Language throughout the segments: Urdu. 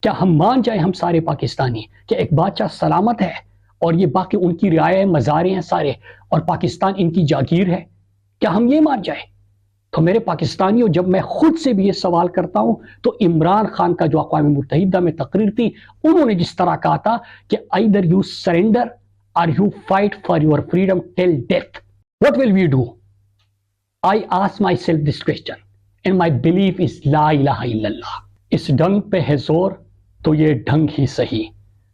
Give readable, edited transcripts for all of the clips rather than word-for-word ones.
کیا ہم مان جائیں ہم سارے پاکستانی کہ ایک بادشاہ سلامت ہے اور یہ باقی ان کی رعایا مزارے ہیں سارے اور پاکستان ان کی جاگیر ہے؟ کیا ہم یہ مان جائیں؟ تو میرے پاکستانیوں، جب میں خود سے بھی یہ سوال کرتا ہوں تو عمران خان کا جو اقوام متحدہ میں تقریر تھی، انہوں نے جس طرح کہا تھا کہ either you surrender or you fight for your freedom till death. What will we do? I ask myself this question and my belief is لا الہ الا اللہ. اس ڈنگ پہ ہے زور تو یہ ڈھنگ ہی صحیح،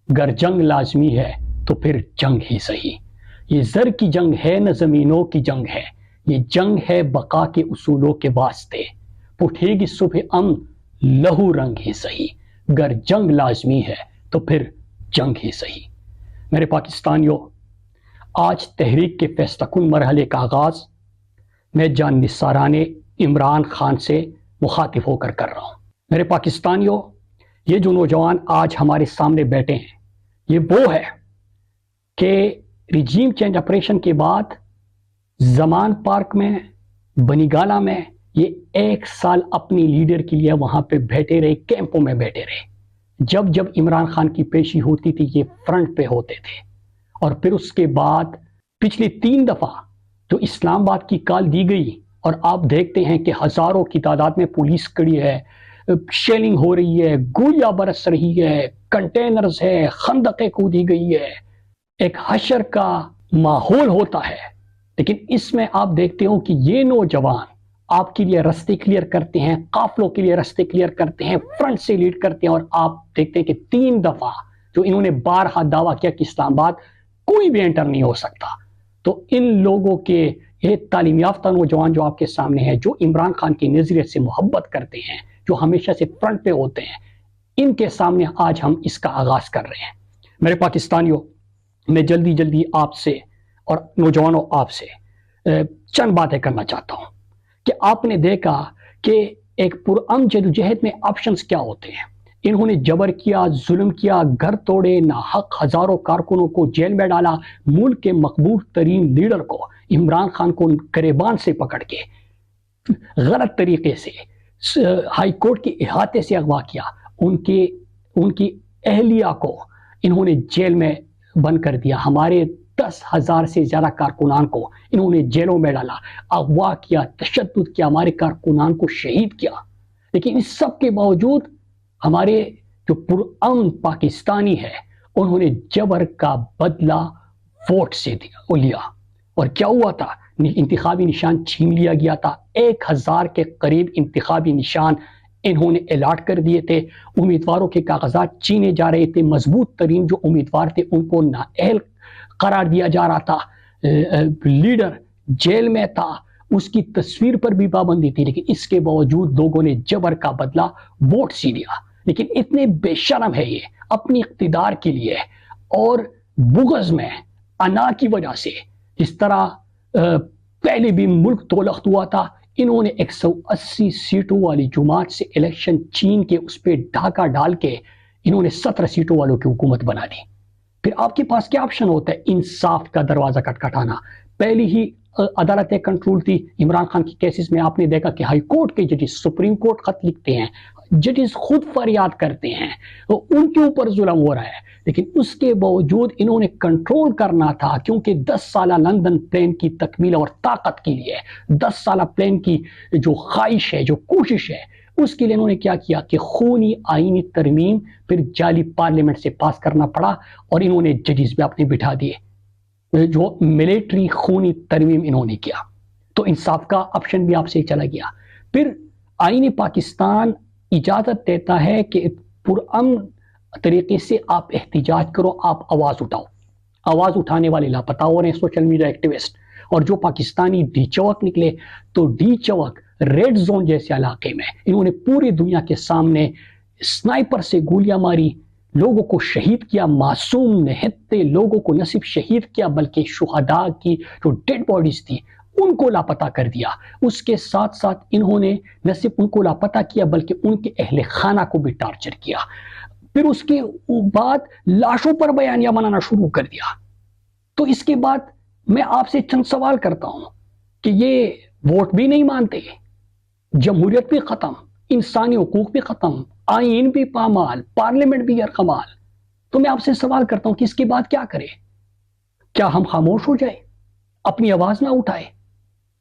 گر جنگ لازمی ہے تو پھر جنگ ہی صحیح. یہ زر کی جنگ ہے نہ زمینوں کی جنگ ہے، یہ جنگ ہے بقا کے اصولوں کے واسطے. اٹھے گی صبح امن لہو رنگ ہی صحیح، گر جنگ لازمی ہے تو پھر جنگ ہی صحیح. میرے پاکستانیوں، آج تحریک کے فیصلہ کن مرحلے کا آغاز میں جان نثارانِ عمران خان سے مخاطب ہو کر رہا ہوں. میرے پاکستانیوں، یہ جو نوجوان آج ہمارے سامنے بیٹھے ہیں، یہ وہ ہے کہ ریجیم چینج آپریشن کے بعد زمان پارک میں، بنی گالا میں یہ 1 سال اپنی لیڈر کے لیے وہاں پہ بیٹھے رہے، کیمپوں میں بیٹھے رہے. جب جب عمران خان کی پیشی ہوتی تھی یہ فرنٹ پہ ہوتے تھے. اور پھر اس کے بعد پچھلی 3 دفعہ جو اسلام آباد کی کال دی گئی اور آپ دیکھتے ہیں کہ ہزاروں کی تعداد میں پولیس کڑی ہے، شیلنگ ہو رہی ہے، گولیاں برس رہی ہے، کنٹینرز ہے، خندقیں کودی گئی ہے، ایک حشر کا ماحول ہوتا ہے. لیکن اس میں آپ دیکھتے ہو کہ یہ نوجوان آپ کے لیے رستے کلیئر کرتے ہیں، قافلوں کے لیے رستے کلیئر کرتے ہیں، فرنٹ سے لیڈ کرتے ہیں. اور آپ دیکھتے ہیں کہ 3 دفعہ جو انہوں نے بارہا دعویٰ کیا کہ اسلام آباد کوئی بھی انٹر نہیں ہو سکتا. تو ان لوگوں کے یہ تعلیم یافتہ نوجوان جو آپ کے سامنے ہیں، جو عمران خان کی نظریے سے محبت کرتے ہیں، جو ہمیشہ سے فرنٹ پہ ہوتے ہیں، ان کے سامنے آج ہم اس کا آغاز کر رہے ہیں. میرے پاکستانیوں، میں جلدی آپ سے اور نوجوانوں آپ سے چند باتیں کرنا چاہتا ہوں کہ آپ نے دیکھا کہ ایک پرامن جدوجہد میں آپشنز کیا ہوتے ہیں. انہوں نے جبر کیا، ظلم کیا، گھر توڑے، ناحق ہزاروں کارکنوں کو جیل میں ڈالا، ملک کے مقبول ترین لیڈر کو عمران خان کو گریبان سے پکڑ کے غلط طریقے سے ہائی کورٹ کے احاطے سے اغوا کیا. ان کی اہلیہ کو انہوں نے جیل میں بند کر دیا. ہمارے 10,000 سے زیادہ کارکنان کو انہوں نے جیلوں میں ڈالا، اغوا کیا، تشدد کیا، ہمارے کارکنان کو شہید کیا. لیکن اس سب کے باوجود ہمارے جو پرامن پاکستانی ہے انہوں نے جبر کا بدلہ ووٹ سے لیا. اور کیا ہوا تھا؟ انتخابی نشان چھین لیا گیا تھا. 1,000 کے قریب انتخابی نشان انہوں نے الاٹ کر دیے تھے. امیدواروں کے کاغذات چھینے جا رہے تھے. مضبوط ترین جو امیدوار تھے ان کو نااہل قرار دیا جا رہا تھا. لیڈر جیل میں تھا، اس کی تصویر پر بھی پابندی تھی. لیکن اس کے باوجود لوگوں نے جبر کا بدلہ ووٹ سے لیا. لیکن اتنے بے شرم ہے یہ اپنی اقتدار کے لیے اور بغض میں انا کی وجہ سے. اس طرح پہلے بھی ملک دولخت ہوا تھا. انہوں نے 180 سیٹوں والی جماعت سے الیکشن چھین کے اس پہ ڈھاکہ ڈال کے انہوں نے 17 سیٹوں والوں کی حکومت بنا دی. پھر آپ کے پاس کیا آپشن ہوتا ہے؟ انصاف کا دروازہ کھٹکھٹانا. پہلی ہی عدالتیں کنٹرول تھی عمران خان کی کیسز میں. آپ نے دیکھا کہ ہائی کورٹ کے ججز سپریم کورٹ خط لکھتے ہیں، ججز خود فریاد کرتے ہیں، ان کے اوپر ظلم ہو رہا ہے. لیکن اس کے باوجود انہوں نے کنٹرول کرنا تھا، کیونکہ 10 سالہ لندن پلان کی تکمیل اور طاقت کے لیے 10 سالہ پلان کی جو خواہش ہے، جو کوشش ہے، اس کے لیے انہوں نے کیا کیا کہ خونی آئینی ترمیم پھر جعلی پارلیمنٹ سے پاس کرنا پڑا. اور انہوں نے ججز بھی اپنے بٹھا دیے، جو ملٹری خونی ترمیم انہوں نے کیا. تو انصاف کا آپشن بھی آپ سے چلا گیا. پھر آئین پاکستان اجازت دیتا ہے کہ پرامن طریقے سے آپ احتجاج کرو، آپ آواز اٹھاؤ. آواز اٹھانے والے لاپتہ ہو رہے ہیں سوشل میڈیا ایکٹیوسٹ. اور جو پاکستانی ڈی چوک نکلے تو ڈی چوک ریڈ زون جیسے علاقے میں انہوں نے پوری دنیا کے سامنے سنائپر سے گولیاں ماری، لوگوں کو شہید کیا. معصوم نہتے لوگوں کو نہ صرف شہید کیا بلکہ شہداء کی جو ڈیڈ باڈیز تھی ان کو لاپتہ کر دیا. اس کے ساتھ ساتھ انہوں نے نہ صرف ان کو لاپتہ کیا بلکہ ان کے اہل خانہ کو بھی ٹارچر کیا. پھر اس کے بعد لاشوں پر بیانیہ بنانا شروع کر دیا. تو اس کے بعد میں آپ سے چند سوال کرتا ہوں کہ یہ ووٹ بھی نہیں مانتے، جمہوریت بھی ختم، انسانی حقوق بھی ختم، آئین بھی پامال، پارلیمنٹ بھی یرغمال. تو میں آپ سے سوال کرتا ہوں کہ اس کے بعد کیا کریں؟ کیا ہم خاموش ہو جائیں، اپنی آواز نہ اٹھائیں؟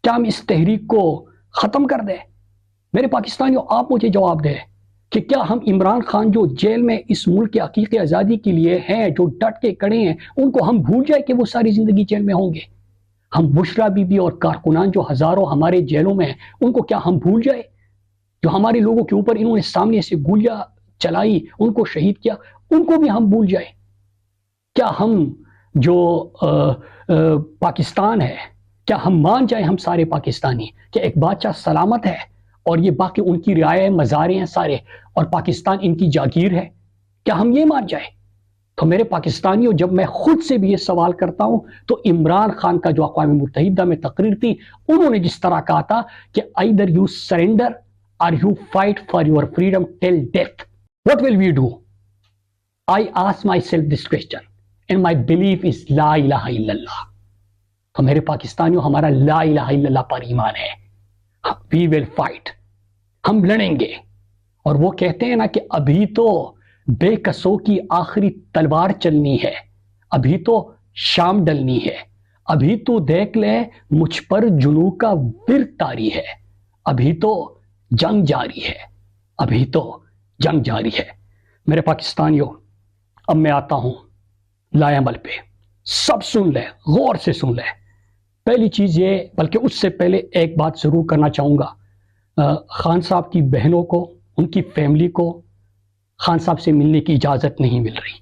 کیا ہم اس تحریک کو ختم کر دیں؟ میرے پاکستانیوں، آپ مجھے جواب دیں کہ کیا ہم عمران خان جو جیل میں اس ملک کے حقیقی آزادی کے لیے ہیں، جو ڈٹ کے کڑے ہیں، ان کو ہم بھول جائیں کہ وہ ساری زندگی جیل میں ہوں گے؟ ہم بشرا بی بی اور کارکنان جو ہزاروں ہمارے جیلوں میں ہیں، ان کو کیا ہم بھول جائیں؟ جو ہمارے لوگوں کے اوپر انہوں نے سامنے سے گولیاں چلائی، ان کو شہید کیا، ان کو بھی ہم بھول جائیں؟ کیا ہم جو پاکستان ہے، کیا ہم مان جائیں، ہم سارے پاکستانی، کہ ایک بادشاہ سلامت ہے اور یہ باقی ان کی رعایا مزارے ہیں سارے، اور پاکستان ان کی جاگیر ہے؟ کیا ہم یہ مان جائیں؟ تو میرے پاکستانیوں، جب میں خود سے بھی یہ سوال کرتا ہوں تو عمران خان کا جو اقوام متحدہ میں تقریر تھی، انہوں نے جس طرح کہا تھا کہ either you surrender or you fight for your freedom till death. What will we do? I ask myself this question and my belief is لا الہ الا اللہ. تو میرے پاکستانیوں، ہمارا لا الہ الا اللہ پر ایمان ہے. We will fight. ہم لڑیں گے. اور وہ کہتے ہیں نا کہ ابھی تو بے کسوں کی آخری تلوار چلنی ہے، ابھی تو شام ڈلنی ہے، ابھی تو دیکھ لے مجھ پر جنوں کا ور طاری ہے، ابھی تو جنگ جاری ہے، ابھی تو جنگ جاری ہے. میرے پاکستانیوں، اب میں آتا ہوں لائے عمل پہ. سب سن لیں، غور سے سن لیں. پہلی چیز یہ، بلکہ اس سے پہلے ایک بات ضرور کرنا چاہوں گا. خان صاحب کی بہنوں کو، ان کی فیملی کو خان صاحب سے ملنے کی اجازت نہیں مل رہی،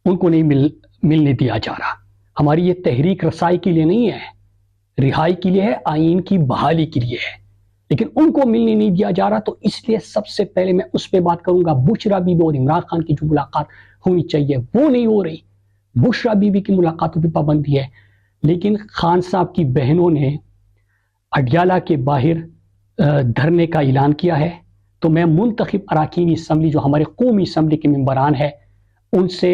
ان کو نہیں ملنے دیا جا رہا. ہماری یہ تحریک رسائی کے لیے نہیں ہے، رہائی کے لیے ہے، آئین کی بحالی کے لیے ہے، لیکن ان کو ملنے نہیں دیا جا رہا. تو اس لیے سب سے پہلے میں اس پہ بات کروں گا. بشرا بی بی اور عمران خان کی جو ملاقات ہونی چاہیے وہ نہیں ہو رہی. بشرا بی بی کی ملاقاتوں پہ پابندی ہے، لیکن خان صاحب کی بہنوں نے اڈیالہ کے باہر دھرنے کا اعلان کیا ہے. تو میں منتخب اراکین اسمبلی، جو ہمارے قومی اسمبلی کے ممبران ہیں، ان سے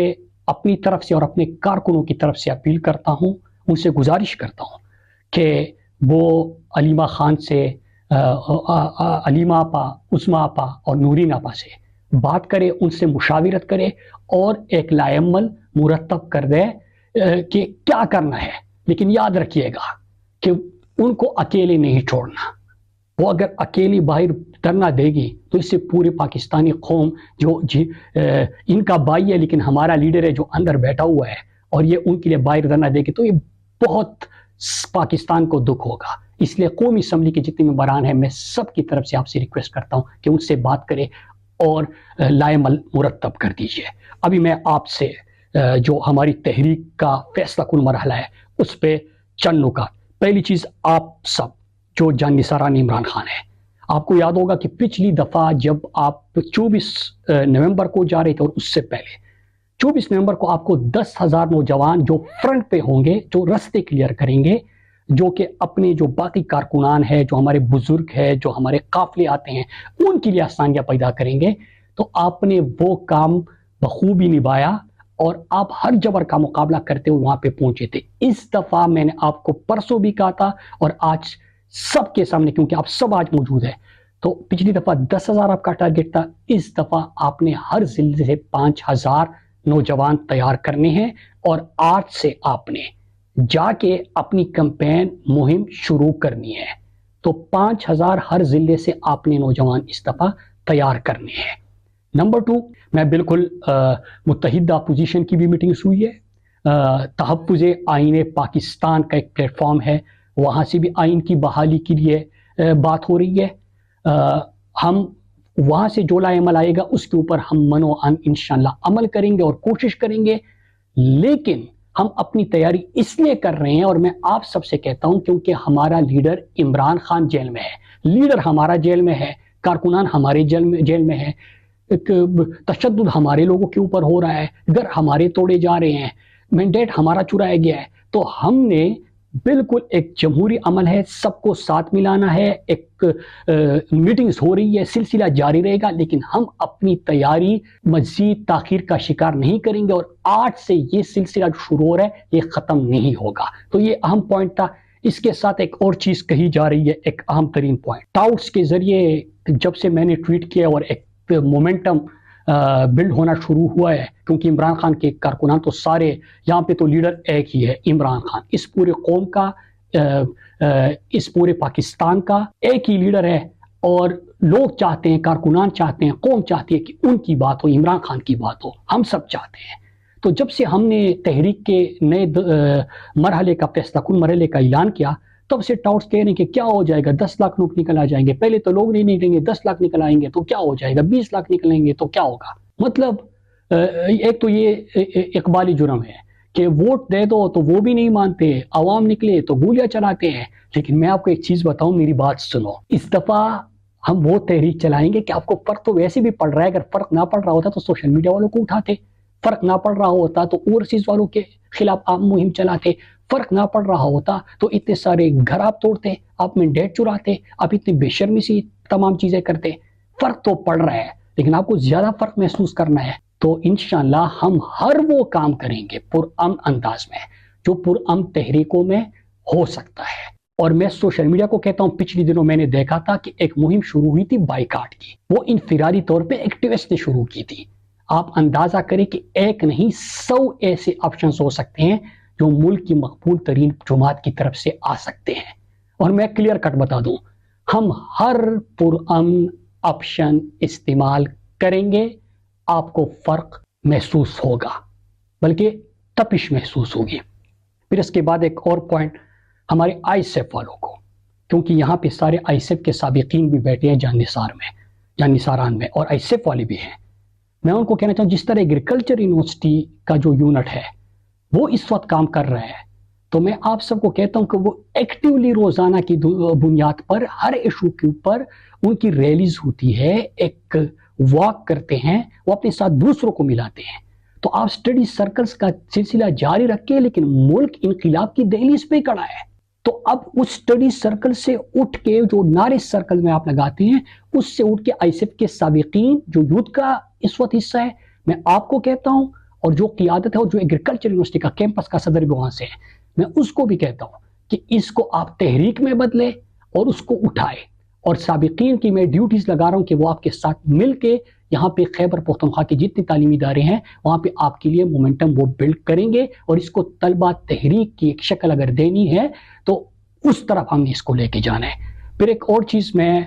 اپنی طرف سے اور اپنے کارکنوں کی طرف سے اپیل کرتا ہوں، ان سے گزارش کرتا ہوں کہ وہ علیمہ خان سے، علیمہ آپا، عظمیٰ آپا اور نورین آپا سے بات کرے، ان سے مشاورت کرے اور ایک لائحہ عمل مرتب کر دے کہ کیا کرنا ہے. لیکن یاد رکھیے گا کہ ان کو اکیلے نہیں چھوڑنا. وہ اگر اکیلی باہر دھرنا دے گی تو اس سے پورے پاکستانی قوم، جو ان کا بھائی ہے لیکن ہمارا لیڈر ہے جو اندر بیٹھا ہوا ہے، اور یہ ان کے لیے باہر دھرنا دے گی تو یہ بہت پاکستان کو دکھ ہوگا. اس لیے قومی اسمبلی کے جتنے ممبران ہیں، میں سب کی طرف سے آپ سے ریکویسٹ کرتا ہوں کہ ان سے بات کرے اور لائحہ عمل مرتب کر دیجیے. ابھی میں آپ سے جو ہماری تحریک کا فیصلہ کن مرحلہ ہے اس پہ چند نکات. پہلی چیز، آپ سب جو جان نثاران عمران خان ہے، آپ کو یاد ہوگا کہ پچھلی دفعہ جب آپ 24 نومبر کو جا رہے تھے، اور اس سے پہلے 24 نومبر کو آپ کو 10,000 نوجوان جو فرنٹ پہ ہوں گے، جو رستے کلیئر کریں گے، جو کہ اپنے جو باقی کارکنان ہیں، جو ہمارے بزرگ ہیں، جو ہمارے قافلے آتے ہیں، ان کے لیے آسانیاں پیدا کریں گے. تو آپ نے وہ کام بخوبی نبھایا اور آپ ہر جبر کا مقابلہ کرتے ہوئے وہاں پہ پہنچے تھے. اس دفعہ میں نے آپ کو پرسوں بھی کہا تھا اور آج سب کے سامنے، کیونکہ آپ سب آج موجود ہیں، تو پچھلی دفعہ 10,000 آپ کا ٹارگٹ تھا، اس دفعہ آپ نے ہر ضلع سے 5,000 نوجوان تیار کرنے ہیں، اور آج سے آپ نے جا کے اپنی کمپین مہم شروع کرنی ہے. تو 5,000 ہر ضلع سے آپ نے نوجوان اس دفعہ تیار کرنے ہیں. نمبر 2، میں بالکل متحدہ اپوزیشن کی بھی میٹنگز ہوئی ہے. تحفظ آئین پاکستان کا ایک پلیٹ فارم ہے، وہاں سے بھی آئین کی بحالی کے لیے بات ہو رہی ہے. ہم وہاں سے جو لائحہ عمل آئے گا اس کے اوپر ہم من و عن انشاءاللہ عمل کریں گے اور کوشش کریں گے. لیکن ہم اپنی تیاری اس لیے کر رہے ہیں، اور میں آپ سب سے کہتا ہوں، کیونکہ ہمارا لیڈر عمران خان جیل میں ہے، لیڈر ہمارا جیل میں ہے، کارکنان ہمارے جیل میں ہے، ایک تشدد ہمارے لوگوں کے اوپر ہو رہا ہے، گھر ہمارے توڑے جا رہے ہیں، مینڈیٹ ہمارا چرایا گیا ہے. تو ہم نے بالکل ایک جمہوری عمل ہے، سب کو ساتھ ملانا ہے، ایک میٹنگز ہو رہی ہے، سلسلہ جاری رہے گا، لیکن ہم اپنی تیاری مزید تاخیر کا شکار نہیں کریں گے، اور آج سے یہ سلسلہ جو شروع ہو رہا ہے یہ ختم نہیں ہوگا. تو یہ اہم پوائنٹ تھا. اس کے ساتھ ایک اور چیز کہی جا رہی ہے، ایک اہم ترین پوائنٹ. ٹاؤٹس کے ذریعے جب سے میں نے ٹویٹ کیا اور ایک مومنٹم بلڈ ہونا شروع ہوا ہے، کیونکہ عمران خان کے کارکنان تو سارے یہاں پہ تو لیڈر ایک ہی ہے، عمران خان، اس پورے قوم کا اس پورے پاکستان کا ایک ہی لیڈر ہے، اور لوگ چاہتے ہیں، کارکنان چاہتے ہیں، قوم چاہتی ہے کہ ان کی بات ہو، عمران خان کی بات ہو، ہم سب چاہتے ہیں۔ تو جب سے ہم نے تحریک کے نئے مرحلے کا، فیصلہ کن مرحلے کا اعلان کیا، تب سے ٹاؤٹس کہہ رہے ہیں کہ کیا ہو جائے گا، 10 لاکھ لوگ نکل آ جائیں گے، پہلے تو لوگ نہیں نکلیں گے، 10 لاکھ نکل آئیں گے تو کیا ہو جائے گا، 20 لاکھ نکلیں گے تو کیا ہوگا۔ مطلب ایک تو یہ اقبالی جرم ہے کہ ووٹ دے دو تو وہ بھی نہیں مانتے، عوام نکلے تو گولیاں چلاتے ہیں۔ لیکن میں آپ کو ایک چیز بتاؤں، میری بات سنو، اس دفعہ ہم وہ تحریک چلائیں گے کہ آپ کو فرق تو ویسے بھی پڑ رہا ہے، اگر فرق نہ پڑ رہا ہوتا تو سوشل میڈیا والوں کو اٹھاتے، فرق نہ پڑ رہا ہوتا تو اوورسیز والوں کے خلاف آپ مہم چلاتے، فرق نہ پڑ رہا ہوتا تو اتنے سارے گھر آپ توڑتے، آپ مینڈیٹ چراتے، آپ اتنی بے شرمی سے تمام چیزیں کرتے۔ فرق تو پڑ رہا ہے، لیکن آپ کو زیادہ فرق محسوس کرنا ہے تو انشاءاللہ ہم ہر وہ کام کریں گے پرامن انداز میں جو پرامن تحریکوں میں ہو سکتا ہے۔ اور میں سوشل میڈیا کو کہتا ہوں، پچھلی دنوں میں نے دیکھا تھا کہ ایک مہم شروع ہوئی تھی بائیکاٹ کی، وہ انفرادی طور پہ ایکٹیوسٹ نے شروع کی تھی۔ آپ اندازہ کریں کہ ایک نہیں 100 ایسے آپشنز ہو سکتے ہیں جو ملک کی مقبول ترین جماعت کی طرف سے آ سکتے ہیں۔ اور میں کلیئر کٹ بتا دوں، ہم ہر پرامن آپشن استعمال کریں گے، آپ کو فرق محسوس ہوگا، بلکہ تپش محسوس ہوگی۔ پھر اس کے بعد ایک اور پوائنٹ ہمارے آئی سیف والوں کو، کیونکہ یہاں پہ سارے آئی سیف کے سابقین بھی بیٹھے ہیں جان نثاران میں، اور آئی سیف والے بھی ہیں۔ میں ان کو کہنا چاہوں، جس طرح ایگریکلچر یونیورسٹی کا جو یونٹ ہے وہ اس وقت کام کر رہا ہے، تو میں آپ سب کو کہتا ہوں کہ وہ ایکٹیولی روزانہ کی بنیاد پر ہر ایشو کے اوپر ان کی ریلیز ہوتی ہے، ایک واک کرتے ہیں، وہ اپنے ساتھ دوسروں کو ملاتے ہیں۔ تو آپ اسٹڈی سرکلز کا سلسلہ جاری رکھیں، لیکن ملک انقلاب کی دہلیز پہ کھڑا ہے، تو اب اس اسٹڈی سرکل سے اٹھ کے جو نعرے سرکل میں آپ لگاتے ہیں، اس سے اٹھ کے آئی سیف کے سابقین جو یوتھ کا اس وقت حصہ ہے، میں آپ کو کہتا ہوں، اور جو قیادت ہے اور جو ایگریکلچر یونیورسٹی کا کیمپس کا صدر بھی وہاں سے ہے، میں اس کو بھی کہتا ہوں کہ اس کو آپ تحریک میں بدلے اور اس کو اٹھائے۔ اور سابقین کی میں ڈیوٹیز لگا رہا ہوں کہ وہ آپ کے ساتھ مل کے یہاں پہ خیبر پختونخوا کے جتنے تعلیمی ادارے ہیں وہاں پہ آپ کے لیے مومنٹم وہ بلڈ کریں گے، اور اس کو طلبہ تحریک کی ایک شکل اگر دینی ہے تو اس طرف ہم نے اس کو لے کے جانا ہے۔ پھر ایک اور چیز میں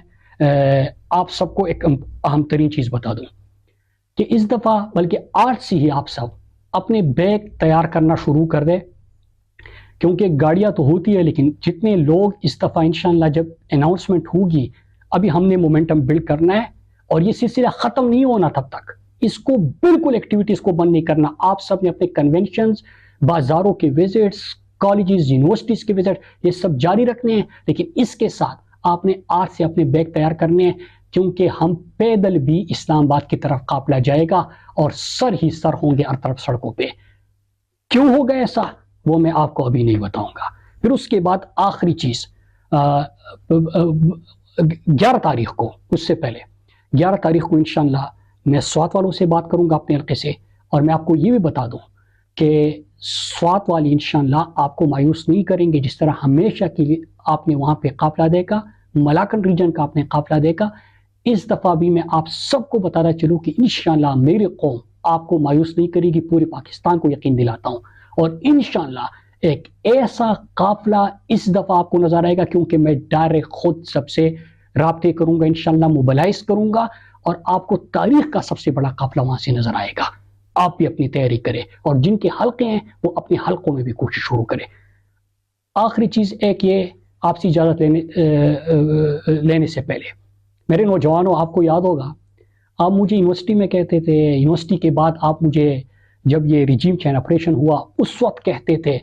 آپ سب کو ایک اہم ترین چیز بتا دوں کہ اس دفعہ بلکہ آج سے ہی آپ سب اپنے بیگ تیار کرنا شروع کر دیں، کیونکہ گاڑیاں تو ہوتی ہے، لیکن جتنے لوگ اس دفعہ انشاءاللہ جب اناؤنسمنٹ ہوگی، ابھی ہم نے مومنٹم بلڈ کرنا ہے، اور یہ سلسلہ ختم نہیں ہونا تب تک، اس کو بالکل ایکٹیویٹیز کو بند نہیں کرنا۔ آپ سب نے اپنے کنونشنز، بازاروں کے وزٹس، کالجز، یونیورسٹیز کے وزٹ، یہ سب جاری رکھنے ہیں، لیکن اس کے ساتھ آپ نے آج سے اپنے بیگ تیار کرنے ہیں، کیونکہ ہم پیدل بھی اسلام آباد کی طرف قافلہ جائے گا، اور سر ہی سر ہوں گے ہر طرف سڑکوں پہ۔ کیوں ہوگا ایسا، وہ میں آپ کو ابھی نہیں بتاؤں گا۔ پھر اس کے بعد آخری چیز 11 تاریخ کو، اس سے پہلے 11 تاریخ کو انشاءاللہ میں سوات والوں سے بات کروں گا اپنے حلقے سے، اور میں آپ کو یہ بھی بتا دوں کہ سوات والی انشاءاللہ آپ کو مایوس نہیں کریں گے، جس طرح ہمیشہ کے لیے آپ نے وہاں پہ قافلہ دیکھا، ملاکنڈ ریجن کا آپ نے قافلہ دیکھا، اس دفعہ بھی میں آپ سب کو بتانا چلوں کہ انشاءاللہ میری قوم آپ کو مایوس نہیں کرے گی، پورے پاکستان کو یقین دلاتا ہوں، اور انشاءاللہ ایک ایسا قافلہ اس دفعہ آپ کو نظر آئے گا، کیونکہ میں ڈائریکٹ خود سب سے رابطے کروں گا، انشاءاللہ موبلائز کروں گا، اور آپ کو تاریخ کا سب سے بڑا قافلہ وہاں سے نظر آئے گا۔ آپ بھی اپنی تیاری کریں، اور جن کے حلقے ہیں وہ اپنے حلقوں میں بھی کوشش شروع کریں۔ آخری چیز ایک یہ، آپ سے اجازت لینے سے پہلے، میرے نوجوانوں، آپ کو یاد ہوگا آپ مجھے یونیورسٹی میں کہتے تھے، یونیورسٹی کے بعد آپ مجھے جب یہ ریجیم چینج آپریشن ہوا اس وقت کہتے تھے،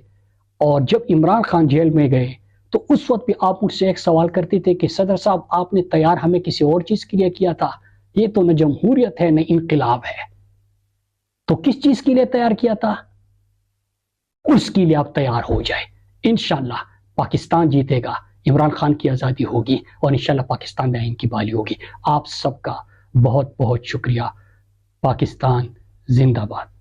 اور جب عمران خان جیل میں گئے تو اس وقت بھی آپ مجھ سے ایک سوال کرتے تھے کہ صدر صاحب آپ نے تیار ہمیں کسی اور چیز کے لیے کیا تھا، یہ تو نہ جمہوریت ہے نہ انقلاب ہے، تو کس چیز کے لیے تیار کیا تھا؟ اس کے لیے آپ تیار ہو جائے، انشاءاللہ پاکستان جیتے گا، عمران خان کی آزادی ہوگی، اور انشاءاللہ پاکستان میں آئین کی بحالی ہوگی۔ آپ سب کا بہت بہت شکریہ۔ پاکستان زندہ باد۔